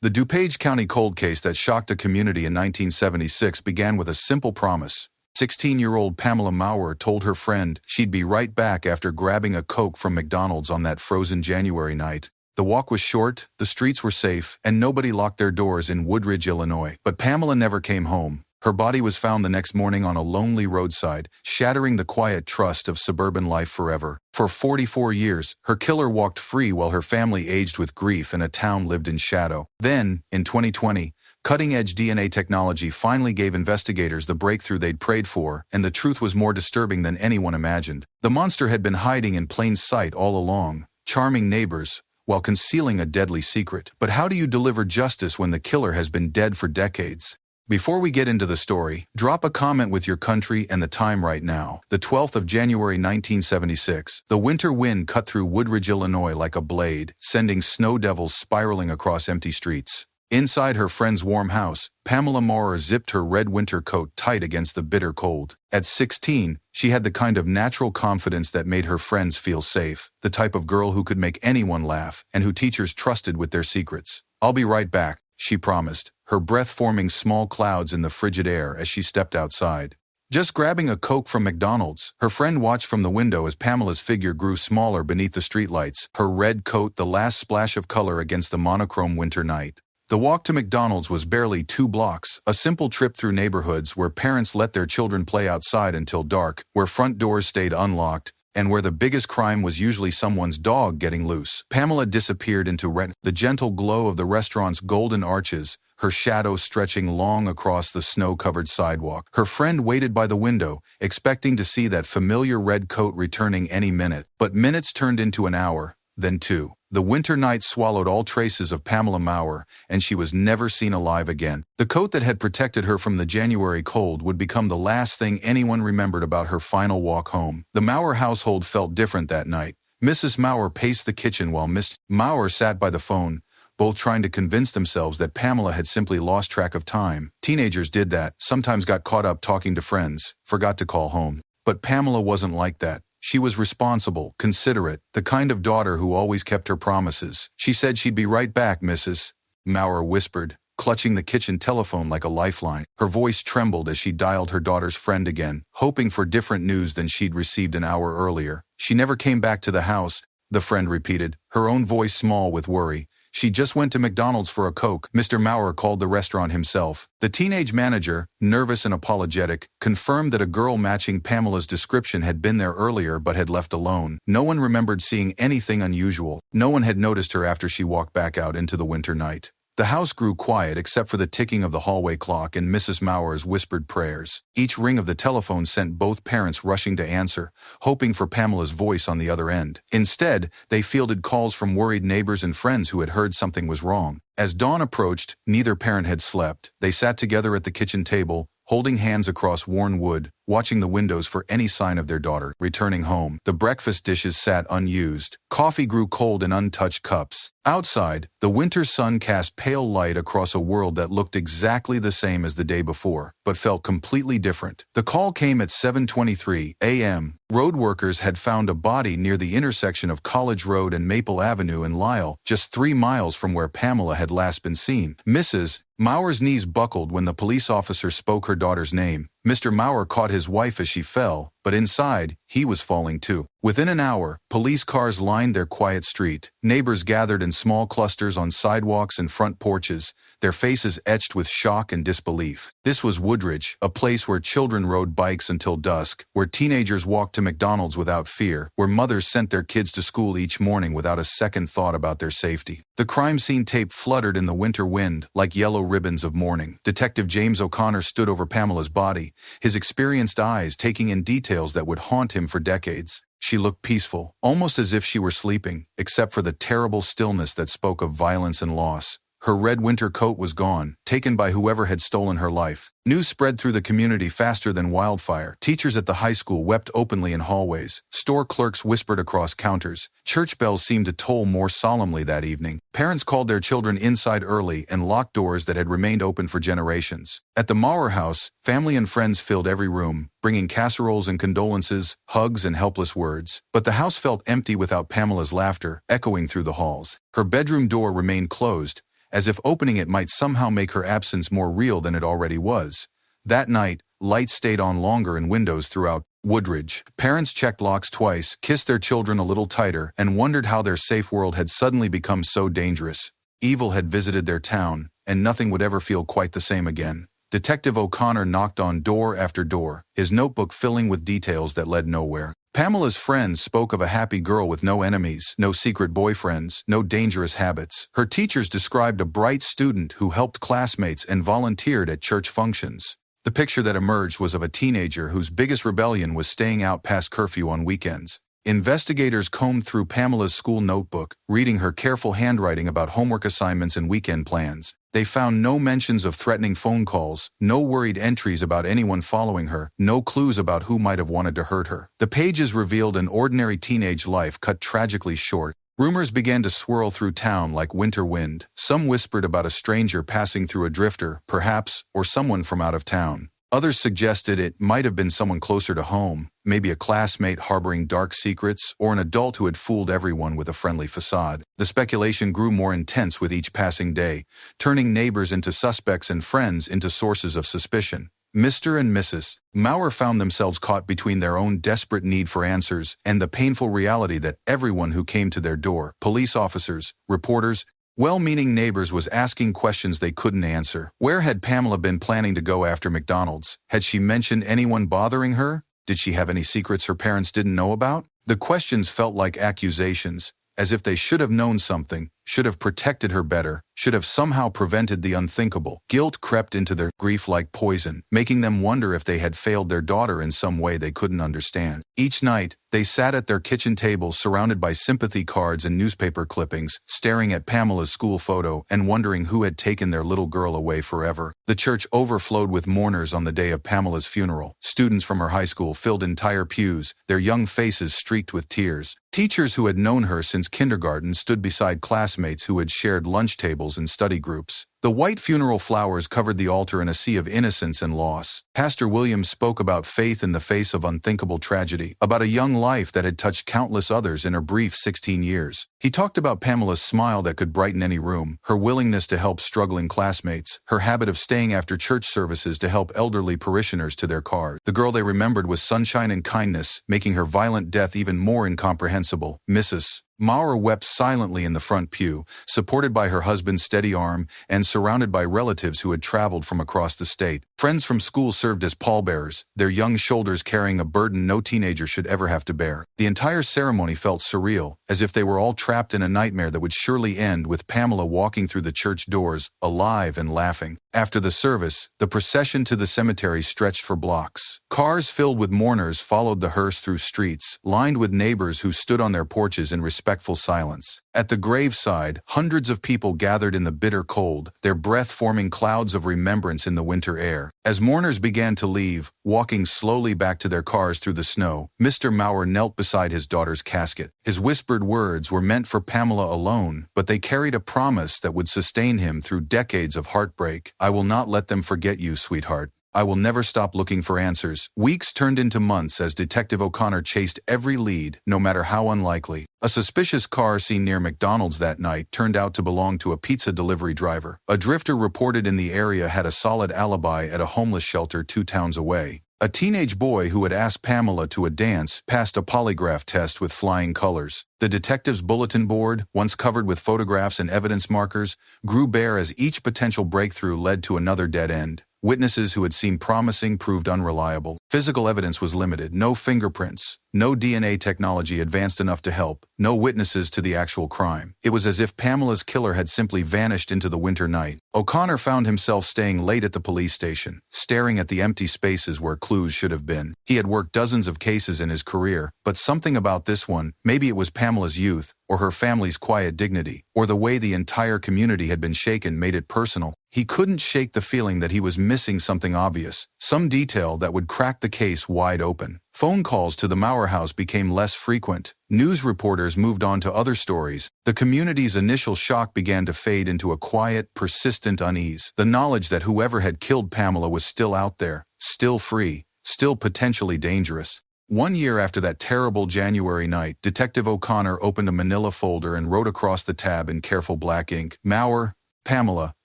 The DuPage County cold case that shocked a community in 1976 began with a simple promise. 16-year-old Pamela Maurer told her friend she'd be right back after grabbing a Coke from McDonald's on that frozen January night. The walk was short, the streets were safe, and nobody locked their doors in Woodridge, Illinois. But Pamela never came home. Her body was found the next morning on a lonely roadside, shattering the quiet trust of suburban life forever. For 44 years, her killer walked free while her family aged with grief and a town lived in shadow. Then, in 2020, cutting-edge DNA technology finally gave investigators the breakthrough they'd prayed for, and the truth was more disturbing than anyone imagined. The monster had been hiding in plain sight all along, charming neighbors, while concealing a deadly secret. But how do you deliver justice when the killer has been dead for decades? Before we get into the story, drop a comment with your country and the time right now. The 12th of January 1976. The winter wind cut through Woodridge, Illinois like a blade, sending snow devils spiraling across empty streets. Inside her friend's warm house, Pamela Maurer zipped her red winter coat tight against the bitter cold. At 16, she had the kind of natural confidence that made her friends feel safe, the type of girl who could make anyone laugh, and who teachers trusted with their secrets. "I'll be right back," she promised, her breath forming small clouds in the frigid air as she stepped outside. Just grabbing a Coke from McDonald's, her friend watched from the window as Pamela's figure grew smaller beneath the streetlights, her red coat the last splash of color against the monochrome winter night. The walk to McDonald's was barely 2 blocks, a simple trip through neighborhoods where parents let their children play outside until dark, where front doors stayed unlocked, and where the biggest crime was usually someone's dog getting loose. Pamela disappeared into the gentle glow of the restaurant's golden arches, her shadow stretching long across the snow-covered sidewalk. Her friend waited by the window, expecting to see that familiar red coat returning any minute. But minutes turned into an hour, then 2. The winter night swallowed all traces of Pamela Maurer, and she was never seen alive again. The coat that had protected her from the January cold would become the last thing anyone remembered about her final walk home. The Maurer household felt different that night. Mrs. Maurer paced the kitchen while Miss Maurer sat by the phone, both trying to convince themselves that Pamela had simply lost track of time. Teenagers did that, sometimes got caught up talking to friends, forgot to call home. But Pamela wasn't like that. She was responsible, considerate, the kind of daughter who always kept her promises. "She said she'd be right back, Mrs. Maurer whispered, clutching the kitchen telephone like a lifeline. Her voice trembled as she dialed her daughter's friend again, hoping for different news than she'd received an hour earlier. "She never came back to the house," the friend repeated, her own voice small with worry. "She just went to McDonald's for a Coke." Mr. Maurer called the restaurant himself. The teenage manager, nervous and apologetic, confirmed that a girl matching Pamela's description had been there earlier but had left alone. No one remembered seeing anything unusual. No one had noticed her after she walked back out into the winter night. The house grew quiet except for the ticking of the hallway clock and Mrs. Maurer's whispered prayers. Each ring of the telephone sent both parents rushing to answer, hoping for Pamela's voice on the other end. Instead, they fielded calls from worried neighbors and friends who had heard something was wrong. As dawn approached, neither parent had slept. They sat together at the kitchen table, holding hands across worn wood, watching the windows for any sign of their daughter returning home. The breakfast dishes sat unused. Coffee grew cold in untouched cups. Outside, the winter sun cast pale light across a world that looked exactly the same as the day before, but felt completely different. The call came at 7:23 a.m. Road workers had found a body near the intersection of College Road and Maple Avenue in Lisle, just 3 miles from where Pamela had last been seen. Mrs. Maurer's knees buckled when the police officer spoke her daughter's name. Mr. Maurer caught his wife as she fell, but inside, he was falling too. Within an hour, police cars lined their quiet street. Neighbors gathered in small clusters on sidewalks and front porches, their faces etched with shock and disbelief. This was Woodridge, a place where children rode bikes until dusk, where teenagers walked to McDonald's without fear, where mothers sent their kids to school each morning without a second thought about their safety. The crime scene tape fluttered in the winter wind like yellow ribbons of mourning. Detective James O'Connor stood over Pamela's body, his experienced eyes taking in details that would haunt him for decades. She looked peaceful, almost as if she were sleeping, except for the terrible stillness that spoke of violence and loss. Her red winter coat was gone, taken by whoever had stolen her life. News spread through the community faster than wildfire. Teachers at the high school wept openly in hallways. Store clerks whispered across counters. Church bells seemed to toll more solemnly that evening. Parents called their children inside early and locked doors that had remained open for generations. At the Maurer house, family and friends filled every room, bringing casseroles and condolences, hugs and helpless words. But the house felt empty without Pamela's laughter, echoing through the halls. Her bedroom door remained closed, as if opening it might somehow make her absence more real than it already was. That night, lights stayed on longer in windows throughout Woodridge. Parents checked locks twice, kissed their children a little tighter, and wondered how their safe world had suddenly become so dangerous. Evil had visited their town, and nothing would ever feel quite the same again. Detective O'Connor knocked on door after door, his notebook filling with details that led nowhere. Pamela's friends spoke of a happy girl with no enemies, no secret boyfriends, no dangerous habits. Her teachers described a bright student who helped classmates and volunteered at church functions. The picture that emerged was of a teenager whose biggest rebellion was staying out past curfew on weekends. Investigators combed through Pamela's school notebook, reading her careful handwriting about homework assignments and weekend plans. They found no mentions of threatening phone calls, no worried entries about anyone following her, no clues about who might have wanted to hurt her. The pages revealed an ordinary teenage life cut tragically short. Rumors began to swirl through town like winter wind. Some whispered about a stranger passing through a drifter, perhaps, or someone from out of town. Others suggested it might have been someone closer to home, maybe a classmate harboring dark secrets, or an adult who had fooled everyone with a friendly facade. The speculation grew more intense with each passing day, turning neighbors into suspects and friends into sources of suspicion. Mr. and Mrs. Maurer found themselves caught between their own desperate need for answers and the painful reality that everyone who came to their door, police officers, reporters, well-meaning neighbors, was asking questions they couldn't answer. Where had Pamela been planning to go after McDonald's? Had she mentioned anyone bothering her? Did she have any secrets her parents didn't know about? The questions felt like accusations, as if they should have known something, should have protected her better, should have somehow prevented the unthinkable. Guilt crept into their grief like poison, making them wonder if they had failed their daughter in some way they couldn't understand. Each night, they sat at their kitchen table surrounded by sympathy cards and newspaper clippings, staring at Pamela's school photo and wondering who had taken their little girl away forever. The church overflowed with mourners on the day of Pamela's funeral. Students from her high school filled entire pews, their young faces streaked with tears. Teachers who had known her since kindergarten stood beside classmates who had shared lunch tables and study groups. The white funeral flowers covered the altar in a sea of innocence and loss. Pastor Williams spoke about faith in the face of unthinkable tragedy, about a young life that had touched countless others in her brief 16 years. He talked about Pamela's smile that could brighten any room, her willingness to help struggling classmates, her habit of staying after church services to help elderly parishioners to their cars. The girl they remembered was sunshine and kindness, making her violent death even more incomprehensible. Mrs. Maurer wept silently in the front pew, supported by her husband's steady arm and surrounded by relatives who had traveled from across the state. Friends from school served as pallbearers, their young shoulders carrying a burden no teenager should ever have to bear. The entire ceremony felt surreal, as if they were all trapped in a nightmare that would surely end with Pamela walking through the church doors, alive and laughing. After the service, the procession to the cemetery stretched for blocks. Cars filled with mourners followed the hearse through streets, lined with neighbors who stood on their porches in respectful silence. At the graveside, hundreds of people gathered in the bitter cold, their breath forming clouds of remembrance in the winter air. As mourners began to leave, walking slowly back to their cars through the snow, Mr. Maurer knelt beside his daughter's casket. His whispered words were meant for Pamela alone, but they carried a promise that would sustain him through decades of heartbreak. "I will not let them forget you, sweetheart. I will never stop looking for answers." Weeks turned into months as Detective O'Connor chased every lead, no matter how unlikely. A suspicious car seen near McDonald's that night turned out to belong to a pizza delivery driver. A drifter reported in the area had a solid alibi at a homeless shelter 2 towns away. A teenage boy who had asked Pamela to a dance passed a polygraph test with flying colors. The detective's bulletin board, once covered with photographs and evidence markers, grew bare as each potential breakthrough led to another dead end. Witnesses who had seemed promising proved unreliable. Physical evidence was limited. No fingerprints, no DNA technology advanced enough to help, no witnesses to the actual crime. It was as if Pamela's killer had simply vanished into the winter night. O'Connor found himself staying late at the police station, staring at the empty spaces where clues should have been. He had worked dozens of cases in his career, but something about this one, maybe it was Pamela's youth, or her family's quiet dignity, or the way the entire community had been shaken, made it personal. He couldn't shake the feeling that he was missing something obvious, some detail that would crack the case wide open. Phone calls to the Maurer house became less frequent. News reporters moved on to other stories. The community's initial shock began to fade into a quiet, persistent unease. The knowledge that whoever had killed Pamela was still out there, still free, still potentially dangerous. 1 year after that terrible January night, Detective O'Connor opened a manila folder and wrote across the tab in careful black ink, "Maurer, Pamela,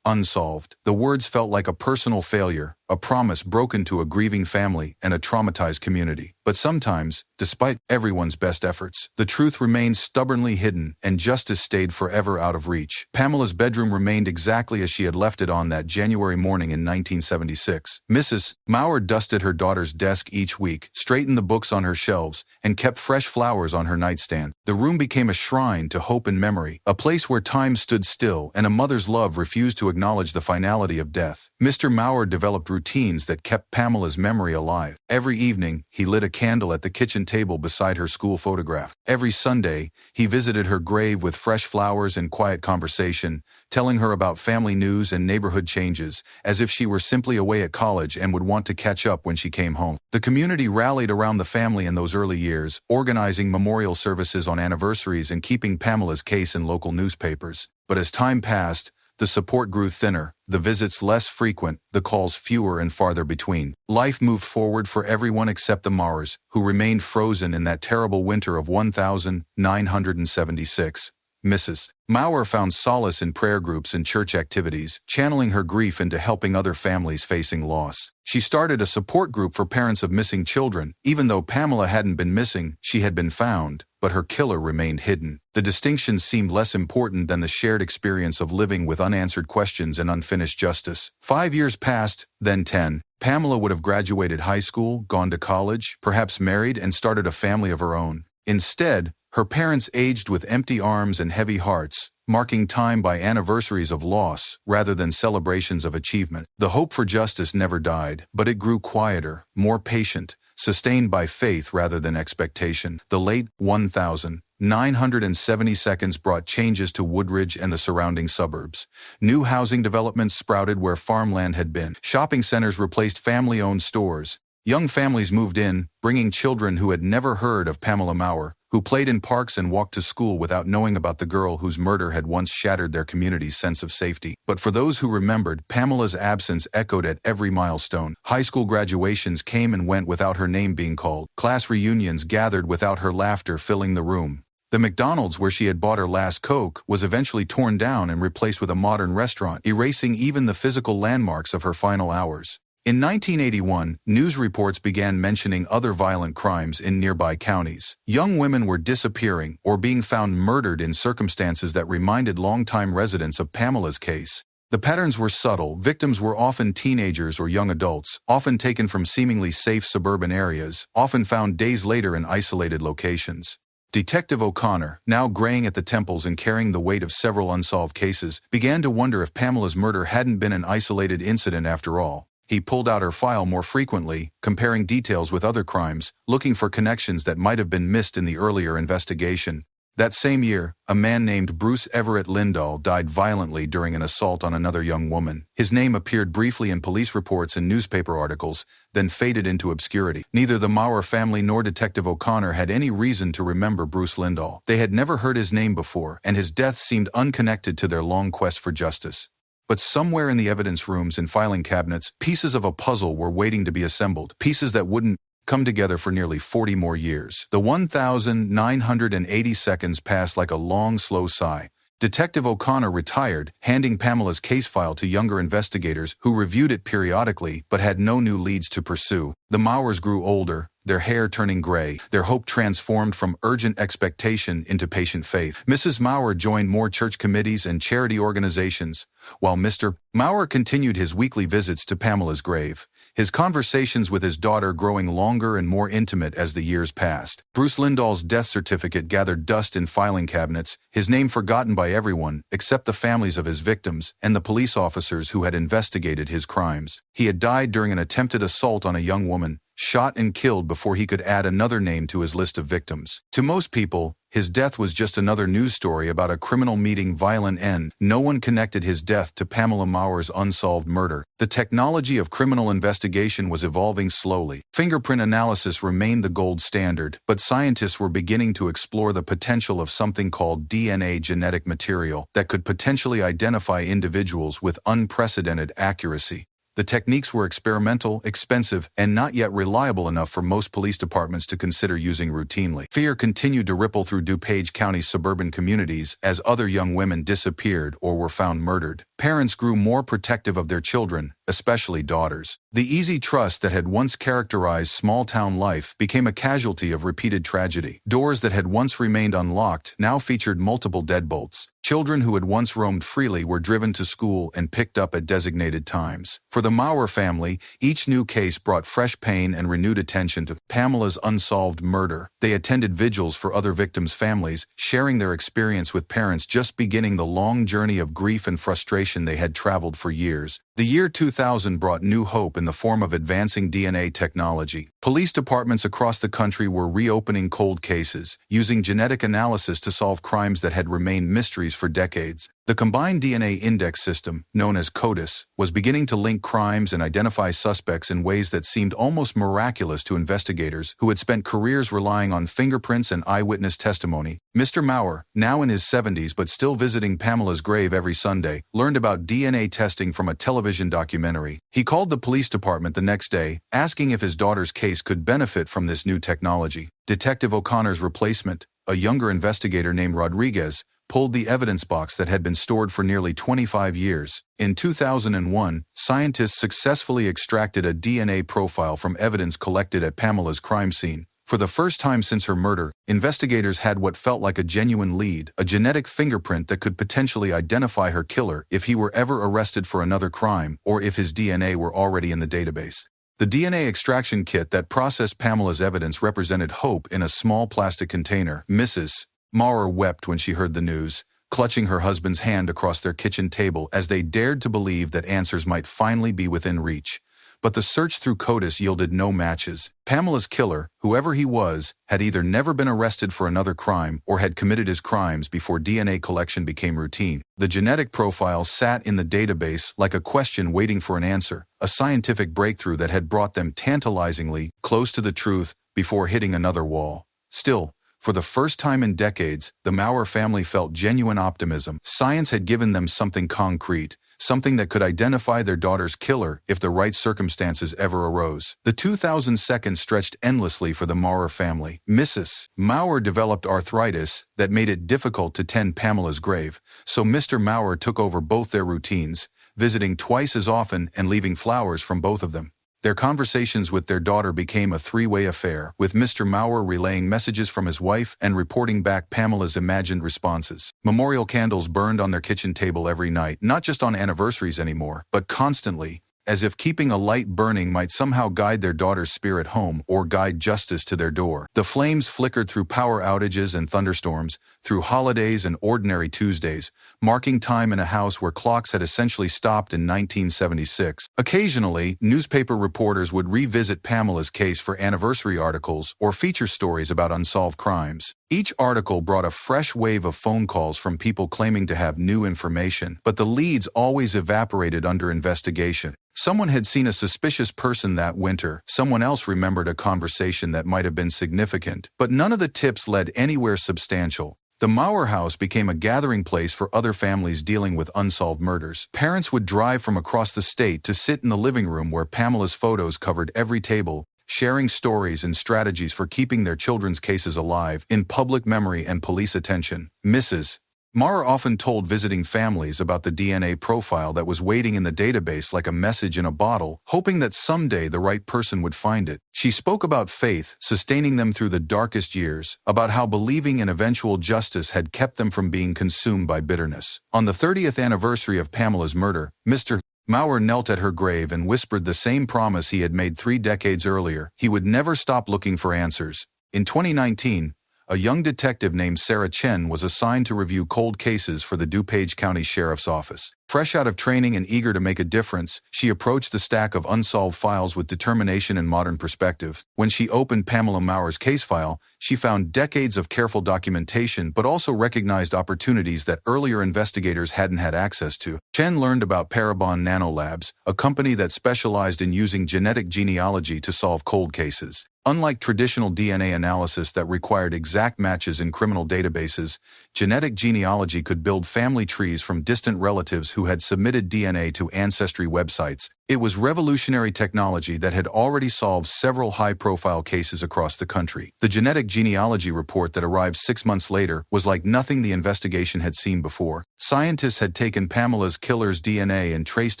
unsolved. The words felt like a personal failure, a promise broken to a grieving family and a traumatized community. But sometimes, despite everyone's best efforts, the truth remained stubbornly hidden and justice stayed forever out of reach. Pamela's bedroom remained exactly as she had left it on that January morning in 1976. Mrs. Maurer dusted her daughter's desk each week, straightened the books on her shelves, and kept fresh flowers on her nightstand. The room became a shrine to hope and memory, a place where time stood still and a mother's love refused to acknowledge the finality of death. Mr. Maurer developed routines that kept Pamela's memory alive. Every evening, he lit a candle at the kitchen table beside her school photograph. Every Sunday, he visited her grave with fresh flowers and quiet conversation, telling her about family news and neighborhood changes, as if she were simply away at college and would want to catch up when she came home. The community rallied around the family in those early years, organizing memorial services on anniversaries and keeping Pamela's case in local newspapers. But as time passed, the support grew thinner, the visits less frequent, the calls fewer and farther between. Life moved forward for everyone except the Maurers, who remained frozen in that terrible winter of 1976. Mrs. Maurer found solace in prayer groups and church activities, channeling her grief into helping other families facing loss. She started a support group for parents of missing children. Even though Pamela hadn't been missing, she had been found, but her killer remained hidden. The distinction seemed less important than the shared experience of living with unanswered questions and unfinished justice. 5 years passed, then 10. Pamela would have graduated high school, gone to college, perhaps married, and started a family of her own. Instead, her parents aged with empty arms and heavy hearts, marking time by anniversaries of loss rather than celebrations of achievement. The hope for justice never died, but it grew quieter, more patient, sustained by faith rather than expectation. The late 1972 brought changes to Woodridge and the surrounding suburbs. New housing developments sprouted where farmland had been. Shopping centers replaced family-owned stores. Young families moved in, bringing children who had never heard of Pamela Maurer, who played in parks and walked to school without knowing about the girl whose murder had once shattered their community's sense of safety. But for those who remembered, Pamela's absence echoed at every milestone. High school graduations came and went without her name being called. Class reunions gathered without her laughter filling the room. The McDonald's where she had bought her last Coke was eventually torn down and replaced with a modern restaurant, erasing even the physical landmarks of her final hours. In 1981, news reports began mentioning other violent crimes in nearby counties. Young women were disappearing or being found murdered in circumstances that reminded longtime residents of Pamela's case. The patterns were subtle. Victims were often teenagers or young adults, often taken from seemingly safe suburban areas, often found days later in isolated locations. Detective O'Connor, now graying at the temples and carrying the weight of several unsolved cases, began to wonder if Pamela's murder hadn't been an isolated incident after all. He pulled out her file more frequently, comparing details with other crimes, looking for connections that might have been missed in the earlier investigation. That same year, a man named Bruce Everett Lisle died violently during an assault on another young woman. His name appeared briefly in police reports and newspaper articles, then faded into obscurity. Neither the Maurer family nor Detective O'Connor had any reason to remember Bruce Lisle. They had never heard his name before, and his death seemed unconnected to their long quest for justice. But somewhere in the evidence rooms and filing cabinets, pieces of a puzzle were waiting to be assembled, pieces that wouldn't come together for nearly 40 more years. The 1980 seconds passed like a long, slow sigh. Detective O'Connor retired, handing Pamela's case file to younger investigators who reviewed it periodically but had no new leads to pursue. The Maurers grew older, their hair turning gray, their hope transformed from urgent expectation into patient faith. Mrs. Maurer joined more church committees and charity organizations, while Mr. Maurer continued his weekly visits to Pamela's grave, his conversations with his daughter growing longer and more intimate as the years passed. Bruce Lisle's death certificate gathered dust in filing cabinets, his name forgotten by everyone except the families of his victims and the police officers who had investigated his crimes. He had died during an attempted assault on a young woman, shot and killed before he could add another name to his list of victims. To most people, his death was just another news story about a criminal meeting violent end. No one connected his death to Pamela Maurer's unsolved murder. The technology of criminal investigation was evolving slowly. Fingerprint analysis remained the gold standard, but scientists were beginning to explore the potential of something called DNA genetic material that could potentially identify individuals with unprecedented accuracy. The techniques were experimental, expensive, and not yet reliable enough for most police departments to consider using routinely. Fear continued to ripple through DuPage County's suburban communities as other young women disappeared or were found murdered. Parents grew more protective of their children, especially daughters. The easy trust that had once characterized small-town life became a casualty of repeated tragedy. Doors that had once remained unlocked now featured multiple deadbolts. Children who had once roamed freely were driven to school and picked up at designated times. For the Maurer family, each new case brought fresh pain and renewed attention to Pamela's unsolved murder. They attended vigils for other victims' families, sharing their experience with parents just beginning the long journey of grief and frustration they had traveled for years. The year 2000 brought new hope in the form of advancing DNA technology. Police departments across the country were reopening cold cases, using genetic analysis to solve crimes that had remained mysteries for decades. The combined DNA index system, known as CODIS, was beginning to link crimes and identify suspects in ways that seemed almost miraculous to investigators who had spent careers relying on fingerprints and eyewitness testimony. Mr. Maurer, now in his 70s but still visiting Pamela's grave every Sunday, learned about DNA testing from a television documentary. He called the police department the next day, asking if his daughter's case could benefit from this new technology. Detective O'Connor's replacement, a younger investigator named Rodriguez, pulled the evidence box that had been stored for nearly 25 years. In 2001, scientists successfully extracted a DNA profile from evidence collected at Pamela's crime scene. For the first time since her murder, investigators had what felt like a genuine lead, a genetic fingerprint that could potentially identify her killer if he were ever arrested for another crime or if his DNA were already in the database. The DNA extraction kit that processed Pamela's evidence represented hope in a small plastic container. Mrs. Maurer wept when she heard the news, clutching her husband's hand across their kitchen table as they dared to believe that answers might finally be within reach. But the search through CODIS yielded no matches. Pamela's killer, whoever he was, had either never been arrested for another crime or had committed his crimes before DNA collection became routine. The genetic profile sat in the database like a question waiting for an answer, a scientific breakthrough that had brought them tantalizingly close to the truth before hitting another wall. Still, for the first time in decades, the Maurer family felt genuine optimism. Science had given them something concrete, something that could identify their daughter's killer if the right circumstances ever arose. The 2000 seconds stretched endlessly for the Maurer family. Mrs. Maurer developed arthritis that made it difficult to tend Pamela's grave, so Mr. Maurer took over both their routines, visiting twice as often and leaving flowers from both of them. Their conversations with their daughter became a three-way affair, with Mr. Maurer relaying messages from his wife and reporting back Pamela's imagined responses. Memorial candles burned on their kitchen table every night, not just on anniversaries anymore, but constantly, as if keeping a light burning might somehow guide their daughter's spirit home or guide justice to their door. The flames flickered through power outages and thunderstorms, through holidays and ordinary Tuesdays, marking time in a house where clocks had essentially stopped in 1976. Occasionally, newspaper reporters would revisit Pamela's case for anniversary articles or feature stories about unsolved crimes. Each article brought a fresh wave of phone calls from people claiming to have new information, but the leads always evaporated under investigation. Someone had seen a suspicious person that winter, someone else remembered a conversation that might have been significant, but none of the tips led anywhere substantial. The Maurer house became a gathering place for other families dealing with unsolved murders. Parents would drive from across the state to sit in the living room where Pamela's photos covered every table, sharing stories and strategies for keeping their children's cases alive in public memory and police attention. Mrs. Maurer often told visiting families about the DNA profile that was waiting in the database like a message in a bottle, hoping that someday the right person would find it. She spoke about faith, sustaining them through the darkest years, about how believing in eventual justice had kept them from being consumed by bitterness. On the 30th anniversary of Pamela's murder, Mr. Maurer knelt at her grave and whispered the same promise he had made 3 decades earlier. He would never stop looking for answers. In 2019, a young detective named Sarah Chen was assigned to review cold cases for the DuPage County Sheriff's Office. Fresh out of training and eager to make a difference, she approached the stack of unsolved files with determination and modern perspective. When she opened Pamela Maurer's case file, she found decades of careful documentation but also recognized opportunities that earlier investigators hadn't had access to. Chen learned about Parabon Nanolabs, a company that specialized in using genetic genealogy to solve cold cases. Unlike traditional DNA analysis that required exact matches in criminal databases, genetic genealogy could build family trees from distant relatives who had submitted DNA to ancestry websites. It was revolutionary technology that had already solved several high-profile cases across the country. The genetic genealogy report that arrived 6 months later was like nothing the investigation had seen before. Scientists had taken Pamela's killer's DNA and traced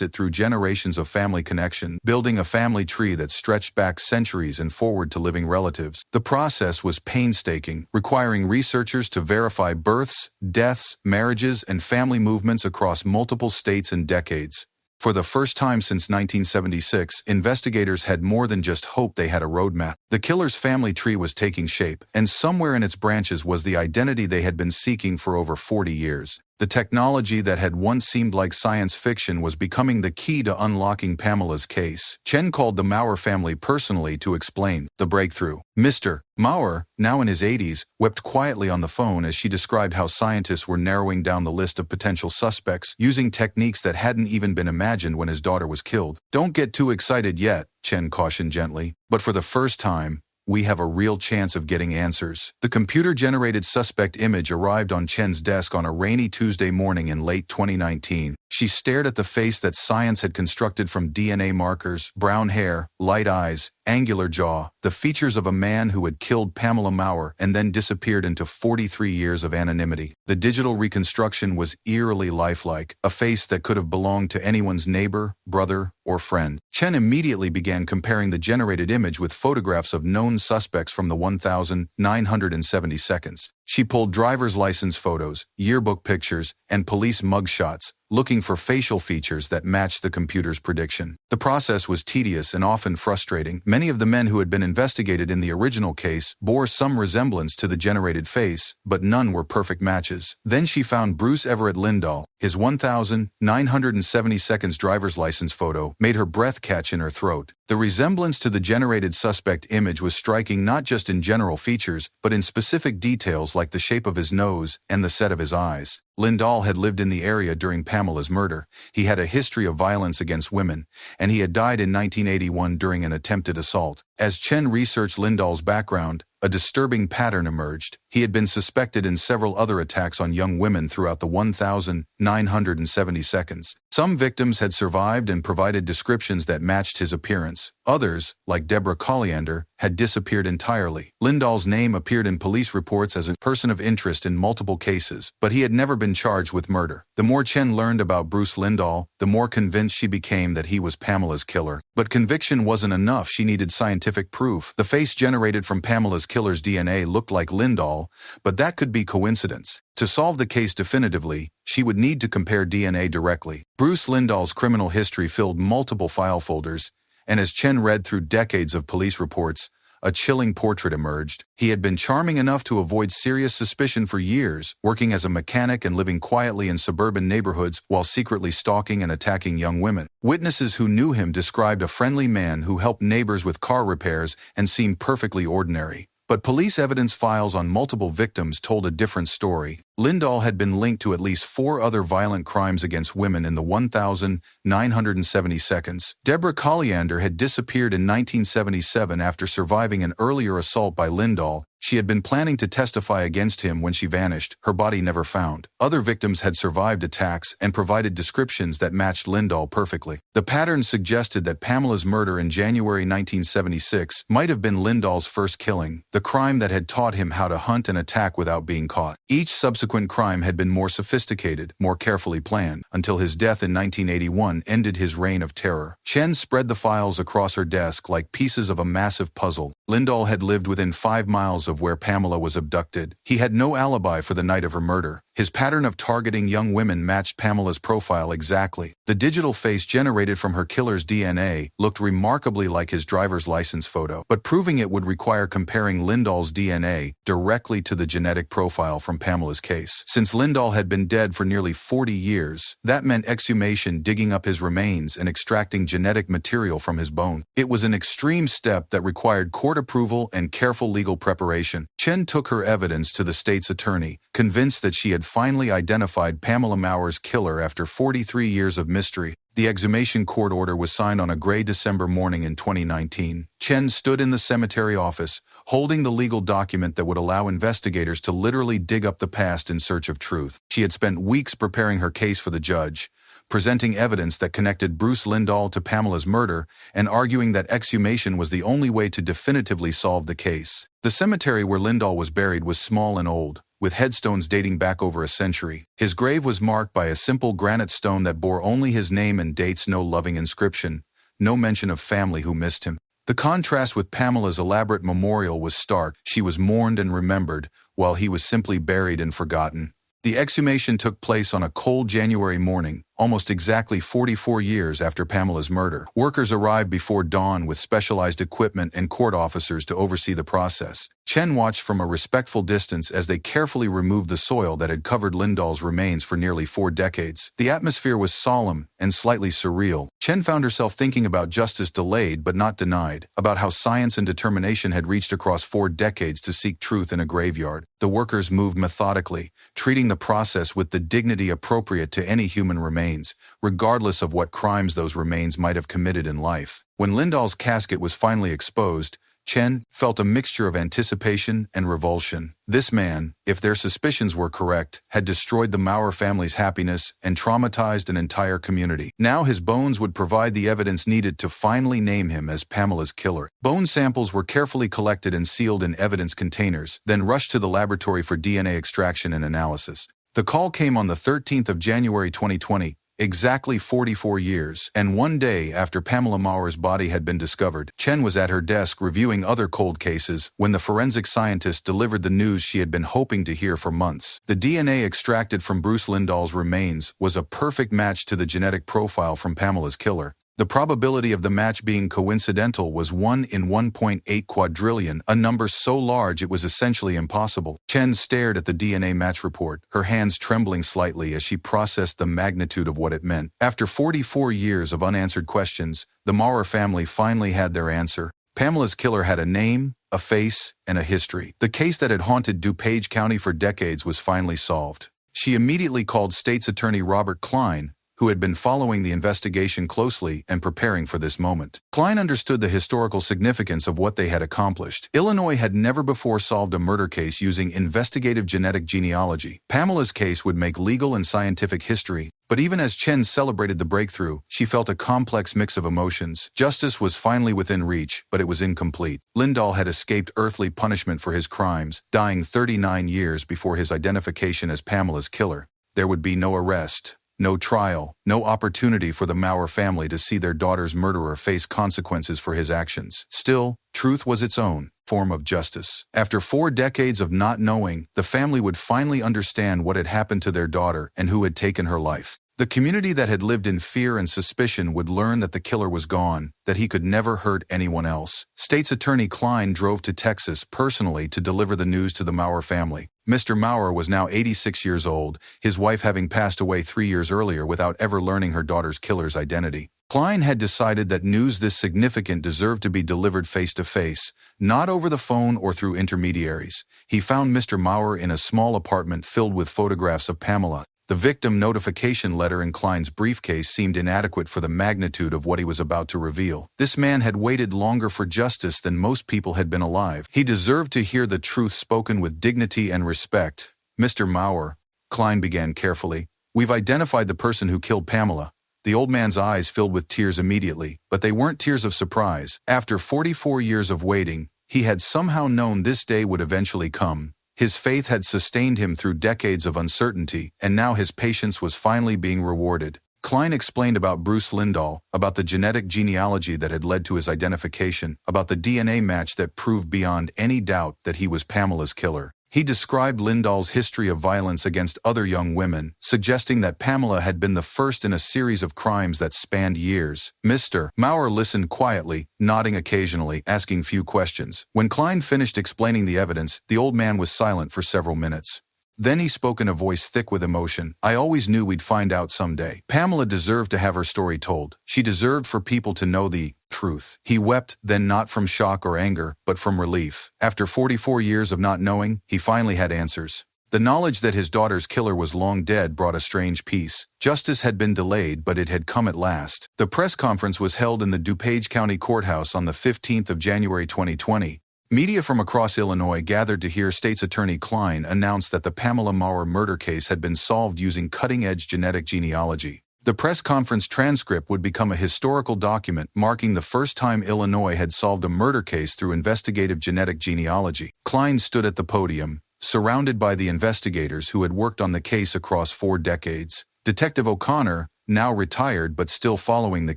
it through generations of family connection, building a family tree that stretched back centuries and forward to living relatives. The process was painstaking, requiring researchers to verify births, deaths, marriages, and family movements across multiple states and decades. For the first time since 1976, investigators had more than just hoped they had a roadmap. The killer's family tree was taking shape, and somewhere in its branches was the identity they had been seeking for over 40 years. The technology that had once seemed like science fiction was becoming the key to unlocking Pamela's case. Chen called the Maurer family personally to explain the breakthrough. Mr. Maurer, now in his 80s, wept quietly on the phone as she described how scientists were narrowing down the list of potential suspects using techniques that hadn't even been imagined when his daughter was killed. "Don't get too excited yet," Chen cautioned gently, "but for the first time, we have a real chance of getting answers." The computer-generated suspect image arrived on Chen's desk on a rainy Tuesday morning in late 2019. She stared at the face that science had constructed from DNA markers: brown hair, light eyes, angular jaw, the features of a man who had killed Pamela Maurer and then disappeared into 43 years of anonymity. The digital reconstruction was eerily lifelike, a face that could have belonged to anyone's neighbor, brother, or friend. Chen immediately began comparing the generated image with photographs of known suspects from the 1,970 seconds. She pulled driver's license photos, yearbook pictures, and police mugshots, looking for facial features that matched the computer's prediction. The process was tedious and often frustrating. Many of the men who had been investigated in the original case bore some resemblance to the generated face, but none were perfect matches. Then she found Bruce Everett Lindahl. His 1,970 seconds driver's license photo made her breath catch in her throat. The resemblance to the generated suspect image was striking not just in general features, but in specific details like the shape of his nose and the set of his eyes. Lindahl had lived in the area during Pamela's murder. He had a history of violence against women, and he had died in 1981 during an attempted assault. As Chen researched Lindahl's background, a disturbing pattern emerged. He had been suspected in several other attacks on young women throughout the 1,970 seconds. Some victims had survived and provided descriptions that matched his appearance. Others, like Deborah Colliander, had disappeared entirely. Lindahl's name appeared in police reports as a person of interest in multiple cases, but he had never been charged with murder. The more Chen learned about Bruce Lindahl, the more convinced she became that he was Pamela's killer. But conviction wasn't enough. She needed scientific proof. The face generated from Pamela's killer's DNA looked like Lindahl, but that could be coincidence. To solve the case definitively, she would need to compare DNA directly. Bruce Lindahl's criminal history filled multiple file folders, and as Chen read through decades of police reports, a chilling portrait emerged. He had been charming enough to avoid serious suspicion for years, working as a mechanic and living quietly in suburban neighborhoods while secretly stalking and attacking young women. Witnesses who knew him described a friendly man who helped neighbors with car repairs and seemed perfectly ordinary. But police evidence files on multiple victims told a different story. Lindahl had been linked to at least 4 other violent crimes against women in the 1,970 seconds. Deborah Colliander had disappeared in 1977 after surviving an earlier assault by Lindahl. She had been planning to testify against him when she vanished, her body never found. Other victims had survived attacks and provided descriptions that matched Lindahl perfectly. The pattern suggested that Pamela's murder in January 1976 might have been Lindahl's first killing, the crime that had taught him how to hunt and attack without being caught. Each subsequent crime had been more sophisticated, more carefully planned, until his death in 1981 ended his reign of terror. Chen spread the files across her desk like pieces of a massive puzzle. Lindahl had lived within 5 miles of where Pamela was abducted. He had no alibi for the night of her murder. His pattern of targeting young women matched Pamela's profile exactly. The digital face generated from her killer's DNA looked remarkably like his driver's license photo, but proving it would require comparing Lindahl's DNA directly to the genetic profile from Pamela's case. Since Lindahl had been dead for nearly 40 years, that meant exhumation, digging up his remains and extracting genetic material from his bone. It was an extreme step that required court approval and careful legal preparation. Chen took her evidence to the state's attorney, convinced that she had finally identified Pamela Maurer's killer after 43 years of mystery. The exhumation court order was signed on a gray December morning in 2019. Chen stood in the cemetery office, holding the legal document that would allow investigators to literally dig up the past in search of truth. She had spent weeks preparing her case for the judge, presenting evidence that connected Bruce Lisle to Pamela's murder and arguing that exhumation was the only way to definitively solve the case. The cemetery where Lisle was buried was small and old, with headstones dating back over a century. His grave was marked by a simple granite stone that bore only his name and dates, no loving inscription, no mention of family who missed him. The contrast with Pamela's elaborate memorial was stark. She was mourned and remembered, while he was simply buried and forgotten. The exhumation took place on a cold January morning, almost exactly 44 years after Pamela's murder. Workers arrived before dawn with specialized equipment and court officers to oversee the process. Chen watched from a respectful distance as they carefully removed the soil that had covered Lisle's remains for nearly 4 decades. The atmosphere was solemn and slightly surreal. Chen found herself thinking about justice delayed but not denied, about how science and determination had reached across 4 decades to seek truth in a graveyard. The workers moved methodically, treating the process with the dignity appropriate to any human remains, regardless of what crimes those remains might have committed in life. When Lisle's casket was finally exposed, Chen felt a mixture of anticipation and revulsion. This man, if their suspicions were correct, had destroyed the Maurer family's happiness and traumatized an entire community. Now his bones would provide the evidence needed to finally name him as Pamela's killer. Bone samples were carefully collected and sealed in evidence containers, then rushed to the laboratory for DNA extraction and analysis. The call came on the 13th of January 2020, exactly 44 years, and 1 day after Pamela Maurer's body had been discovered. Chen was at her desk reviewing other cold cases when the forensic scientist delivered the news she had been hoping to hear for months. The DNA extracted from Bruce Lisle's remains was a perfect match to the genetic profile from Pamela's killer. The probability of the match being coincidental was 1 in 1.8 quadrillion, a number so large it was essentially impossible. Chen stared at the DNA match report, her hands trembling slightly as she processed the magnitude of what it meant. After 44 years of unanswered questions, the Maurer family finally had their answer. Pamela's killer had a name, a face, and a history. The case that had haunted DuPage County for decades was finally solved. She immediately called State's Attorney Robert Klein, who had been following the investigation closely and preparing for this moment. Klein understood the historical significance of what they had accomplished. Illinois had never before solved a murder case using investigative genetic genealogy. Pamela's case would make legal and scientific history, but even as Chen celebrated the breakthrough, she felt a complex mix of emotions. Justice was finally within reach, but it was incomplete. Lisle had escaped earthly punishment for his crimes, dying 39 years before his identification as Pamela's killer. There would be no arrest, no trial, no opportunity for the Maurer family to see their daughter's murderer face consequences for his actions. Still, truth was its own form of justice. After 4 decades of not knowing, the family would finally understand what had happened to their daughter and who had taken her life. The community that had lived in fear and suspicion would learn that the killer was gone, that he could never hurt anyone else. State's Attorney Klein drove to Texas personally to deliver the news to the Maurer family. Mr. Maurer was now 86 years old, his wife having passed away 3 years earlier without ever learning her daughter's killer's identity. Klein had decided that news this significant deserved to be delivered face-to-face, not over the phone or through intermediaries. He found Mr. Maurer in a small apartment filled with photographs of Pamela. The victim notification letter in Klein's briefcase seemed inadequate for the magnitude of what he was about to reveal. This man had waited longer for justice than most people had been alive. He deserved to hear the truth spoken with dignity and respect. Mr. Maurer, Klein began carefully, we've identified the person who killed Pamela. The old man's eyes filled with tears immediately, but they weren't tears of surprise. After 44 years of waiting, he had somehow known this day would eventually come. His faith had sustained him through decades of uncertainty, and now his patience was finally being rewarded. Klein explained about Bruce Lisle, about the genetic genealogy that had led to his identification, about the DNA match that proved beyond any doubt that he was Pamela's killer. He described Lisle's history of violence against other young women, suggesting that Pamela had been the first in a series of crimes that spanned years. Mr. Maurer listened quietly, nodding occasionally, asking few questions. When Klein finished explaining the evidence, the old man was silent for several minutes. Then he spoke in a voice thick with emotion. I always knew we'd find out someday. Pamela deserved to have her story told. She deserved for people to know the truth. He wept, then not from shock or anger, but from relief. After 44 years of not knowing, he finally had answers. The knowledge that his daughter's killer was long dead brought a strange peace. Justice had been delayed, but it had come at last. The press conference was held in the DuPage County Courthouse on the 15th of January 2020. Media from across Illinois gathered to hear State's Attorney Klein announce that the Pamela Maurer murder case had been solved using cutting-edge genetic genealogy. The press conference transcript would become a historical document marking the first time Illinois had solved a murder case through investigative genetic genealogy. Kline stood at the podium, surrounded by the investigators who had worked on the case across 4 decades. Detective O'Connor, now retired but still following the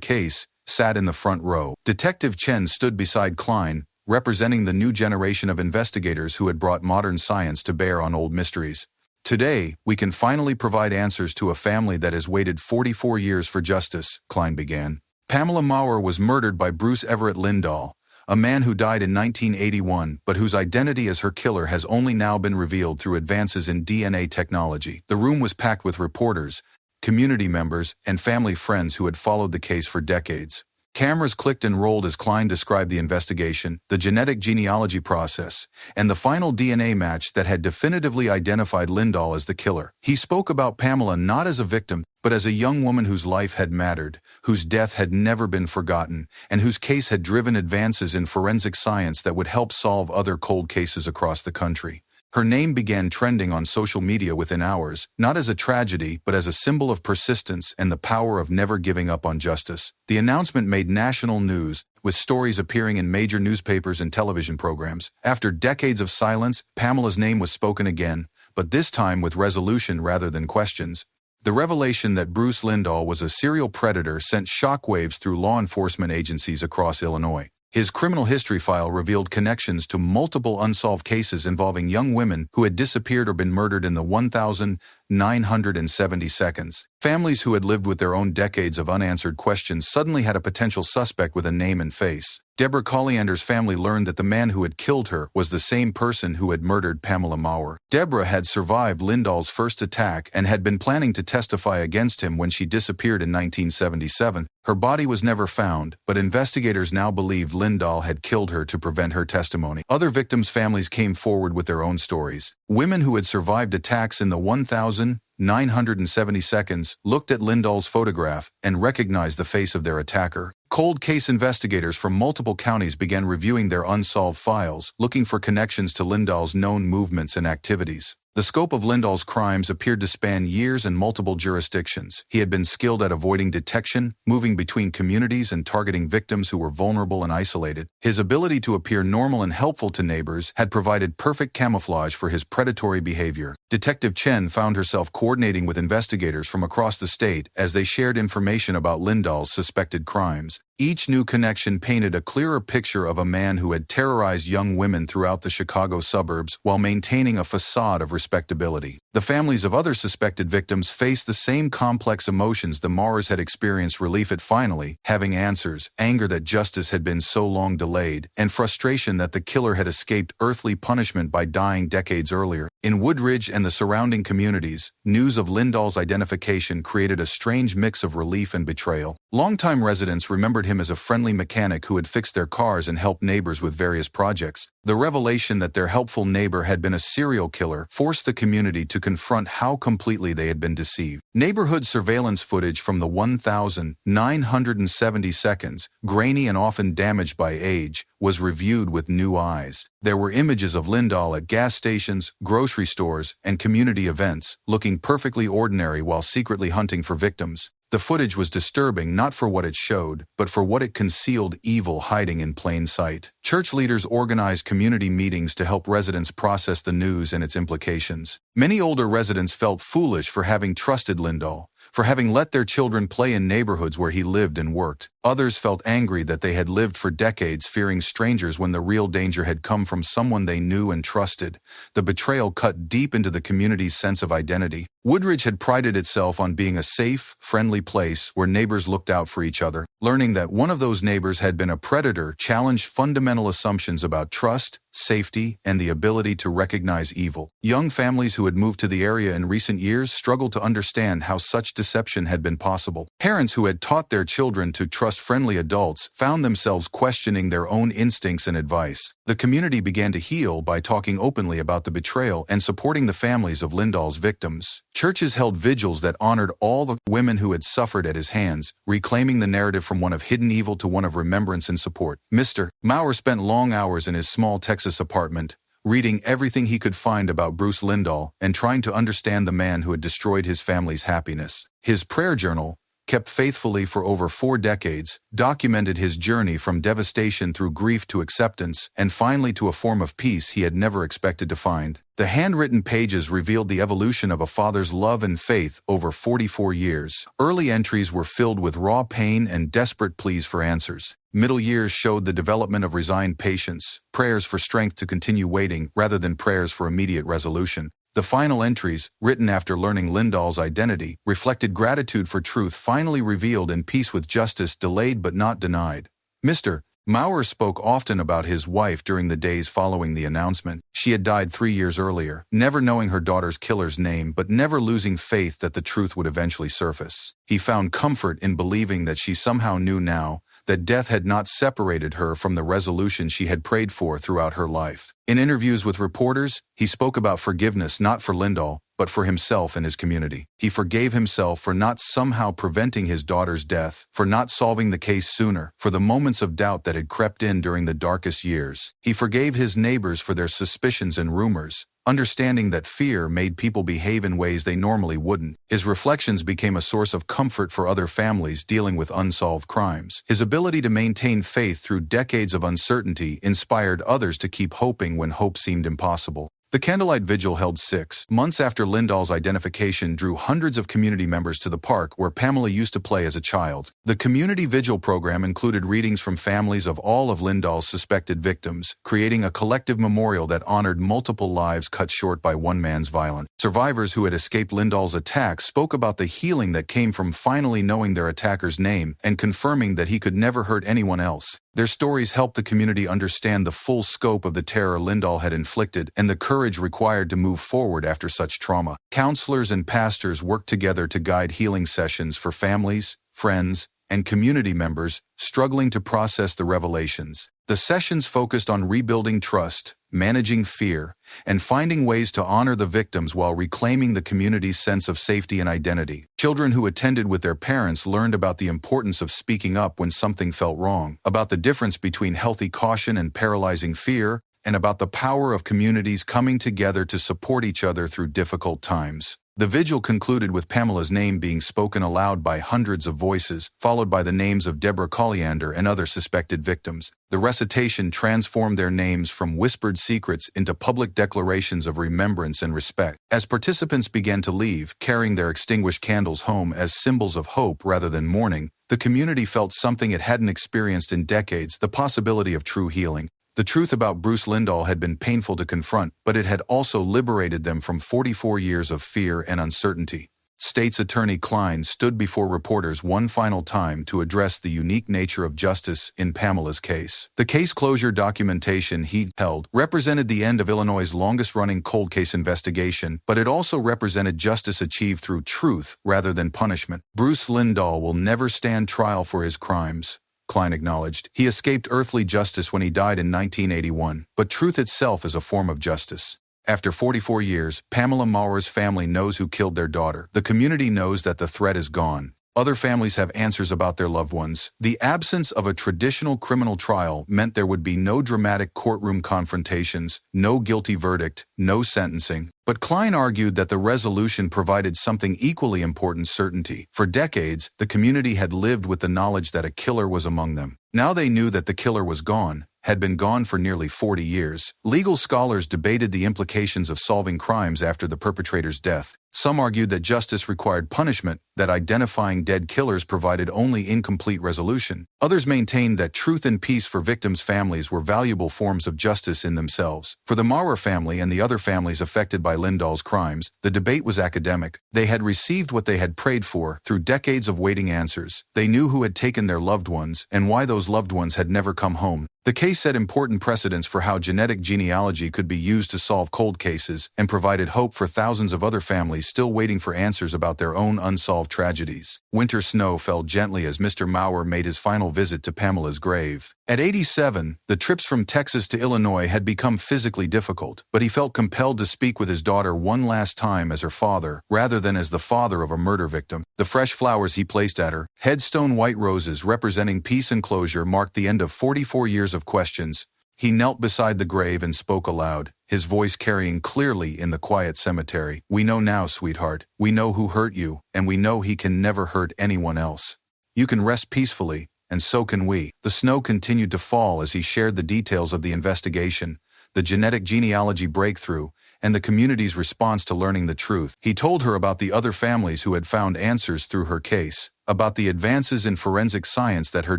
case, sat in the front row. Detective Chen stood beside Kline, representing the new generation of investigators who had brought modern science to bear on old mysteries. Today, we can finally provide answers to a family that has waited 44 years for justice, Kline began. Pamela Maurer was murdered by Bruce Everett Lindahl, a man who died in 1981 but whose identity as her killer has only now been revealed through advances in DNA technology. The room was packed with reporters, community members, and family friends who had followed the case for decades. Cameras clicked and rolled as Kline described the investigation, the genetic genealogy process, and the final DNA match that had definitively identified Lindahl as the killer. He spoke about Pamela not as a victim, but as a young woman whose life had mattered, whose death had never been forgotten, and whose case had driven advances in forensic science that would help solve other cold cases across the country. Her name began trending on social media within hours, not as a tragedy but as a symbol of persistence and the power of never giving up on justice. The announcement made national news, with stories appearing in major newspapers and television programs. After decades of silence, Pamela's name was spoken again, but this time with resolution rather than questions. The revelation that Bruce Lindahl was a serial predator sent shockwaves through law enforcement agencies across Illinois. His criminal history file revealed connections to multiple unsolved cases involving young women who had disappeared or been murdered in the 1,970 seconds. Families who had lived with their own decades of unanswered questions suddenly had a potential suspect with a name and face. Deborah Colliander's family learned that the man who had killed her was the same person who had murdered Pamela Maurer. Deborah had survived Lindahl's first attack and had been planning to testify against him when she disappeared in 1977. Her body was never found, but investigators now believed Lindahl had killed her to prevent her testimony. Other victims' families came forward with their own stories. Women who had survived attacks in the 1,970 seconds looked at Lindahl's photograph and recognized the face of their attacker. Cold case investigators from multiple counties began reviewing their unsolved files, looking for connections to Lindahl's known movements and activities. The scope of Lindahl's crimes appeared to span years and multiple jurisdictions. He had been skilled at avoiding detection, moving between communities and targeting victims who were vulnerable and isolated. His ability to appear normal and helpful to neighbors had provided perfect camouflage for his predatory behavior. Detective Chen found herself coordinating with investigators from across the state as they shared information about Lindahl's suspected crimes. Each new connection painted a clearer picture of a man who had terrorized young women throughout the Chicago suburbs while maintaining a facade of respectability. The families of other suspected victims faced the same complex emotions the Maurers had experienced relief at finally having answers, anger that justice had been so long delayed, and frustration that the killer had escaped earthly punishment by dying decades earlier. In Woodridge and the surrounding communities, news of Lindahl's identification created a strange mix of relief and betrayal. Longtime residents remembered him as a friendly mechanic who had fixed their cars and helped neighbors with various projects. The revelation that their helpful neighbor had been a serial killer forced the community to confront how completely they had been deceived. Neighborhood surveillance footage from the 1,970 seconds, grainy and often damaged by age, was reviewed with new eyes. There were images of Lindahl at gas stations, grocery stores, and community events, looking perfectly ordinary while secretly hunting for victims. The footage was disturbing not for what it showed, but for what it concealed: evil hiding in plain sight. Church leaders organized community meetings to help residents process the news and its implications. Many older residents felt foolish for having trusted Lindahl, for having let their children play in neighborhoods where he lived and worked. Others felt angry that they had lived for decades fearing strangers when the real danger had come from someone they knew and trusted. The betrayal cut deep into the community's sense of identity. Woodridge had prided itself on being a safe, friendly place where neighbors looked out for each other. Learning that one of those neighbors had been a predator challenged fundamental assumptions about trust, safety, and the ability to recognize evil. Young families who had moved to the area in recent years struggled to understand how such deception had been possible. Parents who had taught their children to trust friendly adults found themselves questioning their own instincts and advice. The community began to heal by talking openly about the betrayal and supporting the families of Lindahl's victims. Churches held vigils that honored all the women who had suffered at his hands, reclaiming the narrative from one of hidden evil to one of remembrance and support. Mr. Maurer spent long hours in his small Texas apartment, reading everything he could find about Bruce Lindahl and trying to understand the man who had destroyed his family's happiness. His prayer journal, kept faithfully for over 4 decades, documented his journey from devastation through grief to acceptance, and finally to a form of peace he had never expected to find. The handwritten pages revealed the evolution of a father's love and faith over 44 years. Early entries were filled with raw pain and desperate pleas for answers. Middle years showed the development of resigned patience, prayers for strength to continue waiting rather than prayers for immediate resolution. The final entries, written after learning Lisle's identity, reflected gratitude for truth finally revealed and peace with justice delayed but not denied. Mr. Maurer spoke often about his wife during the days following the announcement. She had died 3 years earlier, never knowing her daughter's killer's name but never losing faith that the truth would eventually surface. He found comfort in believing that she somehow knew now that death had not separated her from the resolution she had prayed for throughout her life. In interviews with reporters, he spoke about forgiveness not for Lisle, but for himself and his community. He forgave himself for not somehow preventing his daughter's death, for not solving the case sooner, for the moments of doubt that had crept in during the darkest years. He forgave his neighbors for their suspicions and rumors, understanding that fear made people behave in ways they normally wouldn't. His reflections became a source of comfort for other families dealing with unsolved crimes. His ability to maintain faith through decades of uncertainty inspired others to keep hoping when hope seemed impossible. The candlelight vigil held 6 months after Lisle's identification drew hundreds of community members to the park where Pamela used to play as a child. The community vigil program included readings from families of all of Lisle's suspected victims, creating a collective memorial that honored multiple lives cut short by one man's violence. Survivors who had escaped Lisle's attacks spoke about the healing that came from finally knowing their attacker's name and confirming that he could never hurt anyone else. Their stories helped the community understand the full scope of the terror Lisle had inflicted and the courage required to move forward after such trauma. Counselors and pastors worked together to guide healing sessions for families, friends, and community members struggling to process the revelations. The sessions focused on rebuilding trust, managing fear, and finding ways to honor the victims while reclaiming the community's sense of safety and identity. Children who attended with their parents learned about the importance of speaking up when something felt wrong, about the difference between healthy caution and paralyzing fear, and about the power of communities coming together to support each other through difficult times. The vigil concluded with Pamela's name being spoken aloud by hundreds of voices, followed by the names of Deborah Colliander and other suspected victims. The recitation transformed their names from whispered secrets into public declarations of remembrance and respect. As participants began to leave, carrying their extinguished candles home as symbols of hope rather than mourning, the community felt something it hadn't experienced in decades: the possibility of true healing. The truth about Bruce Lisle had been painful to confront, but it had also liberated them from 44 years of fear and uncertainty. State's Attorney Klein stood before reporters one final time to address the unique nature of justice in Pamela's case. The case closure documentation he held represented the end of Illinois' longest-running cold case investigation, but it also represented justice achieved through truth rather than punishment. Bruce Lisle will never stand trial for his crimes, Klein acknowledged. He escaped earthly justice when he died in 1981, but truth itself is a form of justice. After 44 years, Pamela Maurer's family knows who killed their daughter. The community knows that the threat is gone. Other families have answers about their loved ones. The absence of a traditional criminal trial meant there would be no dramatic courtroom confrontations, no guilty verdict, no sentencing. But Klein argued that the resolution provided something equally important: certainty. For decades, the community had lived with the knowledge that a killer was among them. Now they knew that the killer was gone, had been gone for nearly 40 years. Legal scholars debated the implications of solving crimes after the perpetrator's death. Some argued that justice required punishment, that identifying dead killers provided only incomplete resolution. Others maintained that truth and peace for victims' families were valuable forms of justice in themselves. For the Maurer family and the other families affected by Lisle's crimes, the debate was academic. They had received what they had prayed for through decades of waiting answers. They knew who had taken their loved ones and why those loved ones had never come home. The case set important precedents for how genetic genealogy could be used to solve cold cases and provided hope for thousands of other families still waiting for answers about their own unsolved tragedies. Winter snow fell gently as Mr. Maurer made his final visit to Pamela's grave. At 87, the trips from Texas to Illinois had become physically difficult, but he felt compelled to speak with his daughter one last time as her father, rather than as the father of a murder victim. The fresh flowers he placed at her, headstone white roses representing peace and closure, marked the end of 44 years of questions. He knelt beside the grave and spoke aloud. his voice carrying clearly in the quiet cemetery. "We know now, sweetheart. We know who hurt you, and we know he can never hurt anyone else. You can rest peacefully, and so can we." The snow continued to fall as he shared the details of the investigation, the genetic genealogy breakthrough, and the community's response to learning the truth. He told her about the other families who had found answers through her case, about the advances in forensic science that her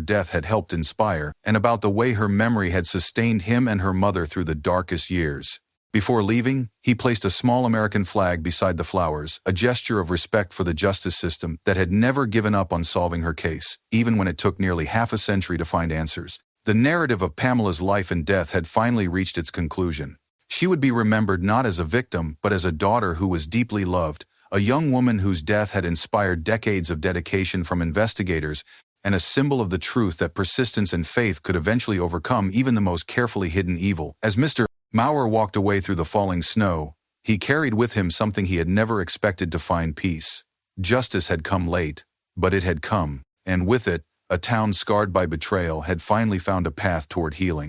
death had helped inspire, and about the way her memory had sustained him and her mother through the darkest years. Before leaving, he placed a small American flag beside the flowers, a gesture of respect for the justice system that had never given up on solving her case, even when it took nearly half a century to find answers. The narrative of Pamela's life and death had finally reached its conclusion. She would be remembered not as a victim, but as a daughter who was deeply loved, a young woman whose death had inspired decades of dedication from investigators, and a symbol of the truth that persistence and faith could eventually overcome even the most carefully hidden evil. As Mr. Maurer walked away through the falling snow, he carried with him something he had never expected to find: peace. Justice had come late, but it had come, and with it, a town scarred by betrayal had finally found a path toward healing.